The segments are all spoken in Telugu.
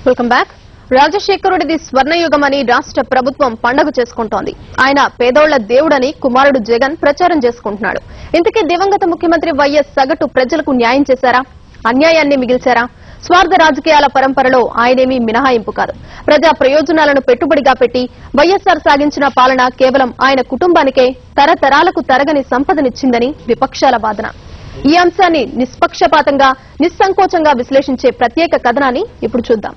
Welcome back. రాజశేఖరుడిది స్వర్ణయుగమని రాష్ట్ర ప్రభుత్వం పండగ చేసుకుంటోంది. ఆయన పేదోళ్ల దేవుడని కుమారుడు జగన్ ప్రచారం చేసుకుంటున్నాడు. ఇంతకీ దివంగత ముఖ్యమంత్రి వైఎస్ సగటు ప్రజలకు న్యాయం చేశారా? అన్యాయాన్ని మిగిల్చారా? స్వార్థ రాజకీయాల పరంపరలో ఆయనేమీ మినహాయింపు కాదు. ప్రజా ప్రయోజనాలను పెట్టుబడిగా పెట్టి వైఎస్ఆర్ సాగించిన పాలన కేవలం ఆయన కుటుంబానికే తరతరాలకు తరగని సంపదనిచ్చిందని విపక్షాల వాదన. ఈ అంశాన్ని నిష్పక్షపాతంగా నిస్సంకోచంగా విశ్లేషించే ప్రత్యేక కథనాన్ని ఇప్పుడు చూద్దాం.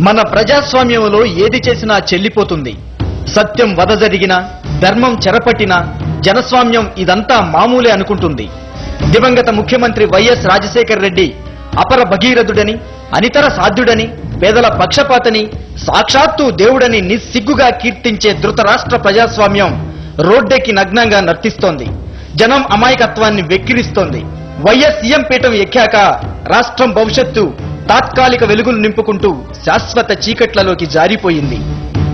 మన ప్రజాస్వామ్యంలో ఏది చేసినా చెల్లిపోతుంది. సత్యం వద జరిగినా, ధర్మం చెరపట్టినా జనస్వామ్యం ఇదంతా మామూలే అనుకుంటుంది. దివంగత ముఖ్యమంత్రి వైఎస్ రాజశేఖర్ రెడ్డి అపర భగీరథుడని, అనితర సాధ్యుడని, పేదల పక్షపాతని, సాక్షాత్తు దేవుడని నిస్సిగ్గుగా కీర్తించే ధృతరాష్ట్ర ప్రజాస్వామ్యం రోడ్డెక్కి నగ్నంగా నర్తిస్తోంది. జనం అమాయకత్వాన్ని వెక్కిరిస్తోంది. వైఎస్ సీఎం పీఠం ఎక్కాక రాష్ట్రం భవిష్యత్తు తాత్కాలిక వెలుగులు నింపుకుంటూ శాశ్వత చీకట్లలోకి జారిపోయింది.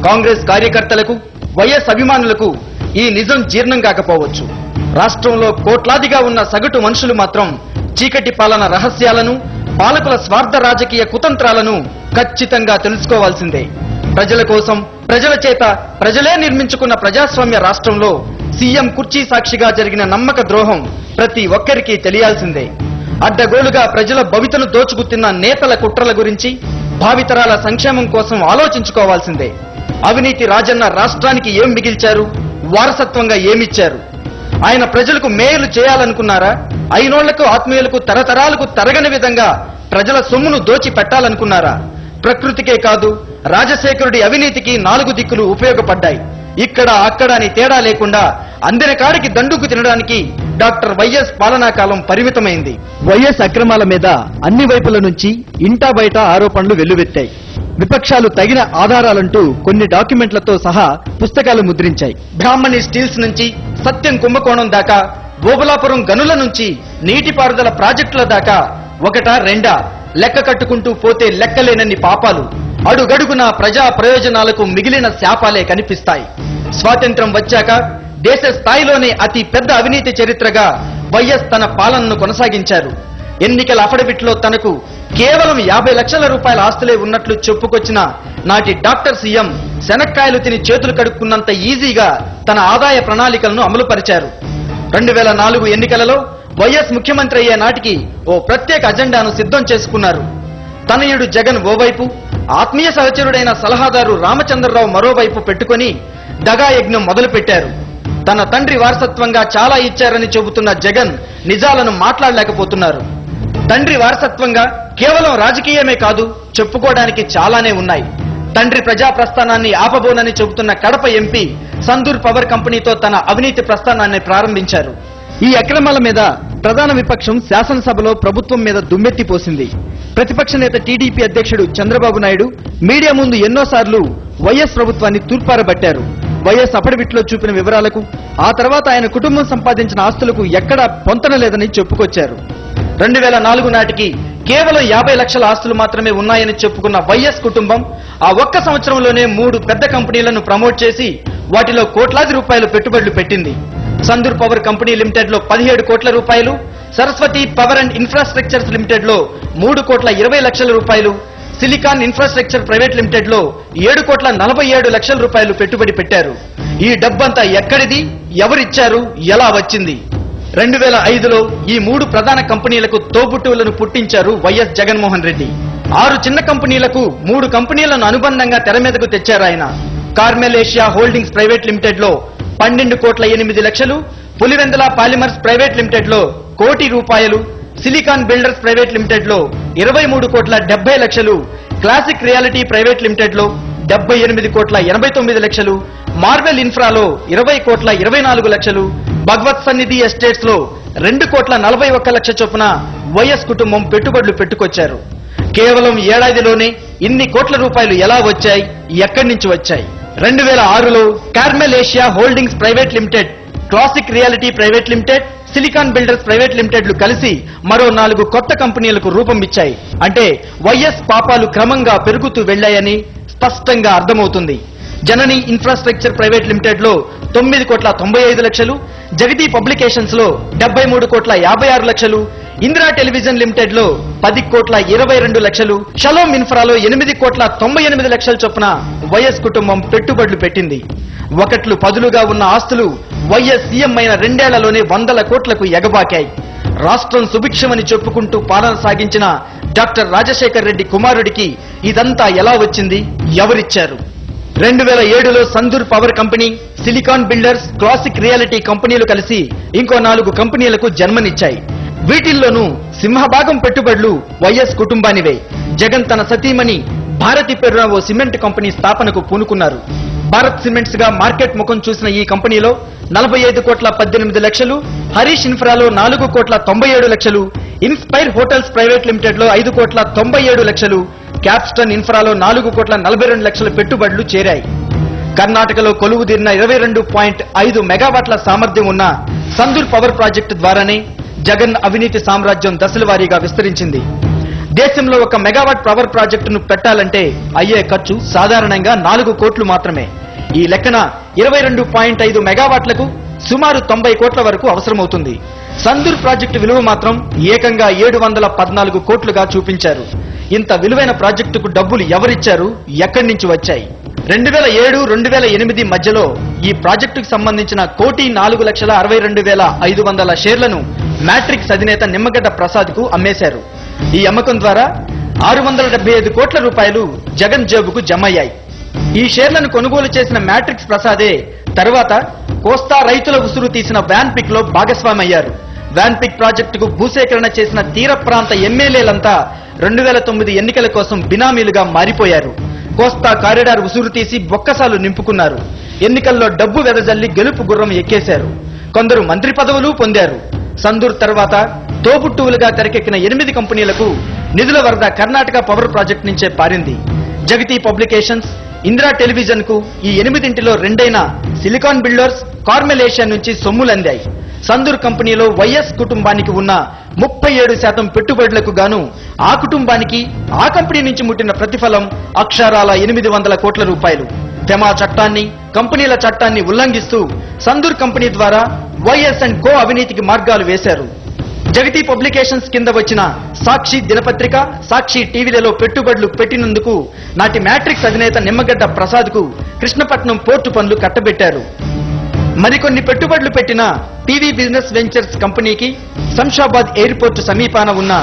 కాంగ్రెస్ కార్యకర్తలకు, వైఎస్ అభిమానులకు ఈ నిజం జీర్ణం కాకపోవచ్చు. రాష్ట్రంలో కోట్లాదిగా ఉన్న సగటు మనుషులు మాత్రం చీకటి పాలన రహస్యాలను, పాలకుల స్వార్థ రాజకీయ కుతంత్రాలను ఖచ్చితంగా తెలుసుకోవాల్సిందే. ప్రజల కోసం, ప్రజల చేత, ప్రజలే నిర్మించుకున్న ప్రజాస్వామ్య రాష్ట్రంలో సీఎం కుర్చీ సాక్షిగా జరిగిన నమ్మక ద్రోహం ప్రతి ఒక్కరికి తెలియాల్సిందే. అడ్డగోలుగా ప్రజల భవితను దోచుకుతున్న నేతల కుట్రల గురించి భావితరాల సంక్షేమం కోసం ఆలోచించుకోవాల్సిందే. అవినీతి రాజన్న రాష్ట్రానికి ఏం మిగిల్చారు? వారసత్వంగా ఏమిచ్చారు? ఆయన ప్రజలకు మేలు చేయాలనుకున్నారా? అయినోళ్లకు, ఆత్మీయులకు తరతరాలకు తరగని విధంగా ప్రజల సొమ్మును దోచి పెట్టాలనుకున్నారా? ప్రకృతికే కాదు, రాజశేఖరుడి అవినీతికి 4 దిక్కులు ఉపయోగపడ్డాయి. ఇక్కడ అక్కడ అని తేడా లేకుండా అందిన కాడికి దండుకు తినడానికి డాక్టర్ వైఎస్ పాలనా కాలం పరిమితమైంది. వైఎస్ అక్రమాల మీద అన్ని వైపుల నుంచి ఇంటా బయట ఆరోపణలు వెల్లువెత్తాయి. విపక్షాలు తగిన ఆధారాలంటూ కొన్ని డాక్యుమెంట్లతో సహా పుస్తకాలు ముద్రించాయి. బ్రాహ్మణి స్టీల్స్ నుంచి సత్యం కుంభకోణం దాకా, గోబలాపురం గనుల నుంచి నీటిపారుదల ప్రాజెక్టుల దాకా ఒకటా రెండా లెక్క కట్టుకుంటూ పోతే లెక్కలేనన్ని పాపాలు అడుగడుగున ప్రజా ప్రయోజనాలకు మిగిలిన శాపాలే కనిపిస్తాయి. స్వాతంత్ర్యం వచ్చాక దేశ స్థాయిలోనే అతి పెద్ద అవినీతి చరిత్రగా వైఎస్ తన పాలనను కొనసాగించారు. ఎన్నికల అఫిడవిట్లో తనకు కేవలం 50 లక్షల రూపాయల ఆస్తులే ఉన్నట్లు చెప్పుకొచ్చిన నాటి డాక్టర్ సీఎం శనక్కాయలు తిని చేతులు కడుక్కున్నంత ఈజీగా తన ఆదాయ ప్రణాళికలను అమలుపరిచారు. 2004 ఎన్నికలలో వైఎస్ ముఖ్యమంత్రి అయ్యే నాటికి ఓ ప్రత్యేక అజెండాను సిద్ధం చేసుకున్నారు. తనయుడు జగన్ ఓవైపు, ఆత్మీయ సహచరుడైన సలహాదారు రామచంద్రరావు మరోవైపు పెట్టుకుని దగా యజ్ఞం మొదలుపెట్టారు. తన తండ్రి వారసత్వంగా చాలా ఇచ్చారని చెబుతున్న జగన్ నిజాలను మాట్లాడలేకపోతున్నారు. తండ్రి వారసత్వంగా కేవలం రాజకీయమే కాదు, చెప్పుకోవడానికి చాలానే ఉన్నాయి. తండ్రి ప్రజా ప్రస్థానాన్ని ఆపబోనని చెబుతున్న కడప ఎంపీ సందూర్ పవర్ కంపెనీతో తన అవినీతి ప్రస్థానాన్ని ప్రారంభించారు. ఈ అక్రమాల మీద ప్రధాన విపక్షం శాసనసభలో ప్రభుత్వం మీద దుమ్మెత్తిపోసింది. ప్రతిపక్ష నేత టీడీపీ అధ్యక్షుడు చంద్రబాబు నాయుడు మీడియా ముందు ఎన్నోసార్లు వైఎస్ ప్రభుత్వాన్ని తూర్పారబట్టారు. వైఎస్ అఫిడవిట్లో చూపిన వివరాలకు, ఆ తర్వాత ఆయన కుటుంబం సంపాదించిన ఆస్తులకు ఎక్కడా పొంతన లేదని చెప్పుకొచ్చారు. 2004 నాటికి కేవలం 50 లక్షల ఆస్తులు మాత్రమే ఉన్నాయని చెప్పుకున్న వైఎస్ కుటుంబం ఆ ఒక్క సంవత్సరంలోనే 3 పెద్ద కంపెనీలను ప్రమోట్ చేసి వాటిలో కోట్లాది రూపాయలు పెట్టుబడులు పెట్టింది. సందూర్ పవర్ కంపెనీ లిమిటెడ్ లో 17 కోట్ల రూపాయలు, Saraswati power and infrastructures limited లో 3,20,00,000 రూపాయలు, సిలికాన్ ఇన్ఫ్రాస్ట్రక్చర్ ప్రైవేట్ లిమిటెడ్ లో 7,47,00,000 రూపాయలు పెట్టుబడి పెట్టారు. ఈ డబ్బంతా ఎక్కడిది, ఎవరిచ్చారు, ఎలా వచ్చింది? 2005లో ఈ 3 ప్రధాన కంపెనీలకు తోబుట్టువులను పుట్టించారు వైఎస్ జగన్మోహన్ రెడ్డి. 6 చిన్న కంపెనీలకు 3 కంపెనీలను అనుబంధంగా తెర మీదకు తెచ్చారు ఆయన. Carmel Asia Holdings Private Limited లో 12,08,00,000, పులివెందుల పాలిమర్స్ ప్రైవేట్ లిమిటెడ్ లో 1 కోటి రూపాయలు, సిలికాన్ బిల్డర్స్ ప్రైవేట్ లిమిటెడ్ లో 23,70,00,000, క్లాసిక్ రియాలిటీ ప్రైవేట్ లిమిటెడ్ లో 78,89,00,000, మార్వెల్ ఇన్ఫ్రాలో 20,24,00,000, భగవత్ సన్నిధి ఎస్టేట్స్ లో 2,41,00,000 చొప్పున వైఎస్ కుటుంబం పెట్టుబడులు పెట్టుకొచ్చారు. కేవలం ఏడాదిలోనే ఇన్ని కోట్ల రూపాయలు ఎలా వచ్చాయి, ఎక్కడి నుంచి వచ్చాయి? 2006లో Carmel Asia Holdings Private Limited, Classic Reality Private Limited, Silicon Builders Private లిమిటెడ్లు కలిసి మరో 4 కొత్త కంపెనీలకు రూపం ఇచ్చాయి. అంటే వైఎస్ పాపాలు క్రమంగా పెరుగుతూ వెళ్లాయని స్పష్టంగా అర్థమవుతుంది. జనని ఇన్ఫ్రాస్ట్రక్చర్ ప్రైవేట్ లిమిటెడ్ లో 9,95,00,000, జగతి పబ్లికేషన్స్ లో 73,56,00,000, ఇందిరా టెలివిజన్ లిమిటెడ్ లో 10,22,00,000, షలోమ్ ఇన్ఫ్రాలో 8,98,00,000 చొప్పున వైఎస్ కుటుంబం పెట్టుబడులు పెట్టింది. ఒకట్లు పదులుగా ఉన్న ఆస్తులు వైఎస్ సీఎం అయిన 2 ఏళ్లలోనే 100 కోట్లకు ఎగబాకాయి. రాష్ట్రం సుభిక్షమని చెప్పుకుంటూ పాలన సాగించిన డాక్టర్ రాజశేఖర్ రెడ్డి కుమారుడికి ఇదంతా ఎలా వచ్చింది, ఎవరిచ్చారు? 2007లో Sandur power company, Silicon Builders, Classic Reality కంపెనీలు కలిసి ఇంకో 4 కంపెనీలకు జన్మనిచ్చాయి. వీటిల్లోనూ సింహభాగం పెట్టుబడులు వైఎస్ కుటుంబానివే. జగన్ తన సతీమణి భారతి పేరున ఓ సిమెంట్ కంపెనీ స్థాపనకు పూనుకున్నారు. భారత్ సిమెంట్స్ గా మార్కెట్ ముఖం చూసిన ఈ కంపెనీలో 45,18,00,000, హరీష్ ఇన్ఫ్రాలో 4,97,00,000, ఇన్స్పైర్ హోటల్స్ ప్రైవేట్ లిమిటెడ్ లో 5,97,00,000, క్యాప్స్టన్ ఇన్ఫ్రాలో 4,42,00,000 పెట్టుబడులు చేరాయి. కర్ణాటకలో కొలువుదీరిన 22.5 మెగావాట్ల సామర్థ్యం ఉన్న సందూర్ పవర్ ప్రాజెక్టు ద్వారానే జగన్ అవినీతి సామ్రాజ్యం దశలవారీగా విస్తరించింది. దేశంలో 1 మెగావాట్ పవర్ ప్రాజెక్టును పెట్టాలంటే అయ్యే ఖర్చు సాధారణంగా 4 కోట్లు మాత్రమే. ఈ లెక్కన 22.5 మెగావాట్లకు సుమారు 90 కోట్ల వరకు అవసరమవుతుంది. సందూర్ ప్రాజెక్టు విలువ మాత్రం ఏకంగా 714 కోట్లుగా చూపించారు. ఇంత విలువైన ప్రాజెక్టుకు డబ్బులు ఎవరిచ్చారు, ఎక్కడి నుంచి వచ్చాయి? 2007-2008 మధ్యలో ఈ ప్రాజెక్టుకు సంబంధించిన 1,04,62,500 షేర్లను మ్యాట్రిక్స్ అధినేత నిమ్మగడ్డ ప్రసాద్ కు అమ్మేశారు. ఈ అమ్మకం ద్వారా 675 కోట్ల రూపాయలు జగన్ జేబుకు జమయ్యాయి. ఈ షేర్లను కొనుగోలు చేసిన మ్యాట్రిక్స్ ప్రసాదే తర్వాత కోస్తా రైతుల ఉసురు తీసిన వ్యాన్పిక్ లో భాగస్వామయ్యారు. వ్యాన్పిక్ ప్రాజెక్టుకు భూసేకరణ చేసిన తీర ప్రాంత ఎమ్మెల్యేలంతా 2009 ఎన్నికల కోసం బినామీలుగా మారిపోయారు. కోస్తా కారిడార్ ఉసురు తీసి బొక్కసాలు నింపుకున్నారు. ఎన్నికల్లో డబ్బు వెదజల్లి గెలుపు గుర్రం ఎక్కేశారు. కొందరు మంత్రి పదవులు పొందారు. సందూర్ తర్వాత తోబుట్టువులుగా తెరకెక్కిన 8 కంపెనీలకు నిధుల వరద కర్ణాటక పవర్ ప్రాజెక్ట్ నుంచే పారింది. జగతి పబ్లికేషన్స్, ఇందిరా టెలివిజన్ కు ఈ 8 రెండైన సిలికాన్ బిల్డర్స్, కార్మెల్ ఏషియా నుంచి సొమ్ములందాయి. సందూర్ కంపెనీలో వైఎస్ కుటుంబానికి ఉన్న 37% పెట్టుబడులకు గాను ఆ కుటుంబానికి ఆ కంపెనీ నుంచి ముట్టిన ప్రతిఫలం అక్షరాల 800 కోట్ల రూపాయలు. ఫెమా చట్టాన్ని, కంపెనీల చట్టాన్ని ఉల్లంఘిస్తూ సందూర్ కంపెనీ ద్వారా వైఎస్ అండ్ కో అవినీతికి మార్గాలు వేశారు. జగతి పబ్లికేషన్స్ కింద వచ్చిన సాక్షి దినపత్రిక, సాక్షి టీవీలలో పెట్టుబడులు పెట్టినందుకు నాటి మ్యాట్రిక్స్ అధినేత నిమ్మగడ్డ ప్రసాద్ కు కృష్ణపట్నం పోర్టు పనులు కట్టబెట్టారు. మరికొన్ని పెట్టుబడులు పెట్టిన టీవీ బిజినెస్ వెంచర్స్ కంపెనీకి శంషాబాద్ ఎయిర్పోర్టు సమీపాన ఉన్న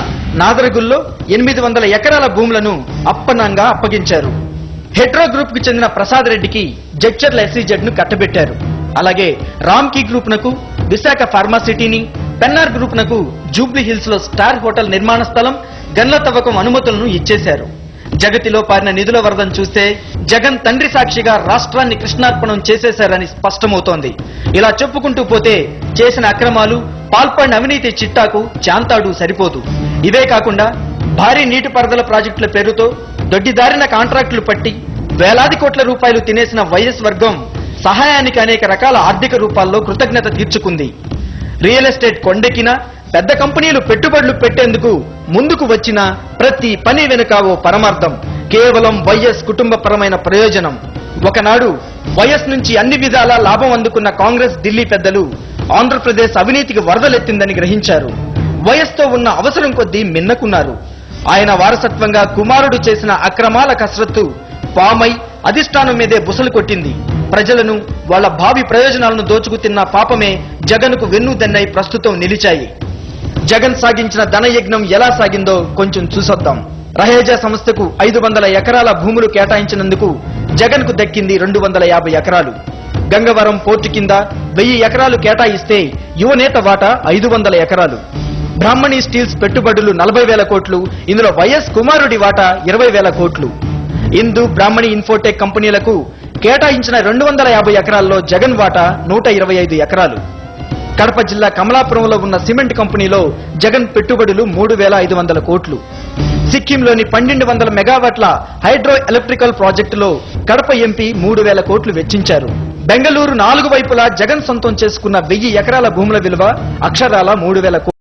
నాదరగుల్లో 800 ఎకరాల భూములను అప్పనంగా అప్పగించారు. హెడ్రో గ్రూప్ కు చెందిన ప్రసాద్ రెడ్డికి జడ్చర్ల ఎస్సీజెడ్ ను కట్టబెట్టారు. అలాగే రామ్కీ గ్రూప్ నకు విశాఖ ఫార్మాసిటీని, పెన్నార్ గ్రూప్ నకు జూబ్లీ హిల్స్ లో స్టార్ హోటల్ నిర్మాణ స్థలం, గన్ల తవ్వకం అనుమతులను ఇచ్చేశారు. జగతిలో పారిన నిధుల వరదను చూస్తే జగన్ తండ్రి సాక్షిగా రాష్ట్రాన్ని కృష్ణార్పణం చేసేశారని స్పష్టమవుతోంది. ఇలా చెప్పుకుంటూ పోతే చేసిన అక్రమాలు, పాల్పడిన అవినీతి చిట్టాకు చాంతాడు సరిపోదు. ఇవే కాకుండా భారీ నీటిపారుదల ప్రాజెక్టుల పేరుతో దొడ్డిదారిన కాంట్రాక్టులు పట్టి వేలాది కోట్ల రూపాయలు తినేసిన వైఎస్ వర్గం సహాయానికి అనేక రకాల ఆర్థిక రూపాల్లో కృతజ్ఞత తీర్చుకుంది. రియల్ ఎస్టేట్ కొండెక్కినా, పెద్ద కంపెనీలు పెట్టుబడులు పెట్టేందుకు ముందుకు వచ్చిన ప్రతి పని వెనుక ఓ పరమార్థం, కేవలం వైఎస్ కుటుంబపరమైన ప్రయోజనం. ఒకనాడు వైఎస్ నుంచి అన్ని విధాలా లాభం అందుకున్న కాంగ్రెస్ ఢిల్లీ పెద్దలు ఆంధ్రప్రదేశ్ అవినీతికి వరదలెత్తిందని గ్రహించారు. వైఎస్తో ఉన్న అవసరం కొద్దీ మిన్నకున్నారు. ఆయన వారసత్వంగా కుమారుడు చేసిన అక్రమాల కసరత్తు పామై అధిష్టానం మీదే బుసలు కొట్టింది. ప్రజలను, వాళ్ల భావి ప్రయోజనాలను దోచుకు తిన్న పాపమే జగన్కు వెన్నుదన్నై ప్రస్తుతం నిలిచాయి. జగన్ సాగించిన ధనయజ్ఞం ఎలా సాగిందో కొంచెం చూసొద్దాం. రహేజా సంస్థకు 500 ఎకరాల భూములు కేటాయించినందుకు జగన్ కు దక్కింది 250 ఎకరాలు. గంగవరం పోర్టు కింద 1000 ఎకరాలు కేటాయిస్తే యువనేత వాటా 500 ఎకరాలు. బ్రాహ్మణి స్టీల్స్ పెట్టుబడులు 40,000 కోట్లు, ఇందులో వైఎస్ కుమారుడి వాటా 20,000 కోట్లు. ఇందు, బ్రాహ్మణి ఇన్ఫోటెక్ కంపెనీలకు కేటాయించిన 250 ఎకరాల్లో జగన్ వాటా 125 ఎకరాలు. కడప జిల్లా కమలాపురంలో ఉన్న సిమెంట్ కంపెనీలో జగన్ పెట్టుబడులు 3,500 కోట్లు. సిక్కింలోని 1200 మెగావాట్ల హైడ్రో ఎలక్ట్రికల్ ప్రాజెక్టులో కడప ఎంపీ 3,000 కోట్లు వెచ్చించారు. బెంగళూరు 4 వైపులా జగన్ సొంతం చేసుకున్న 1000 ఎకరాల భూముల విలువ అక్షరాల 3000 కోట్లు.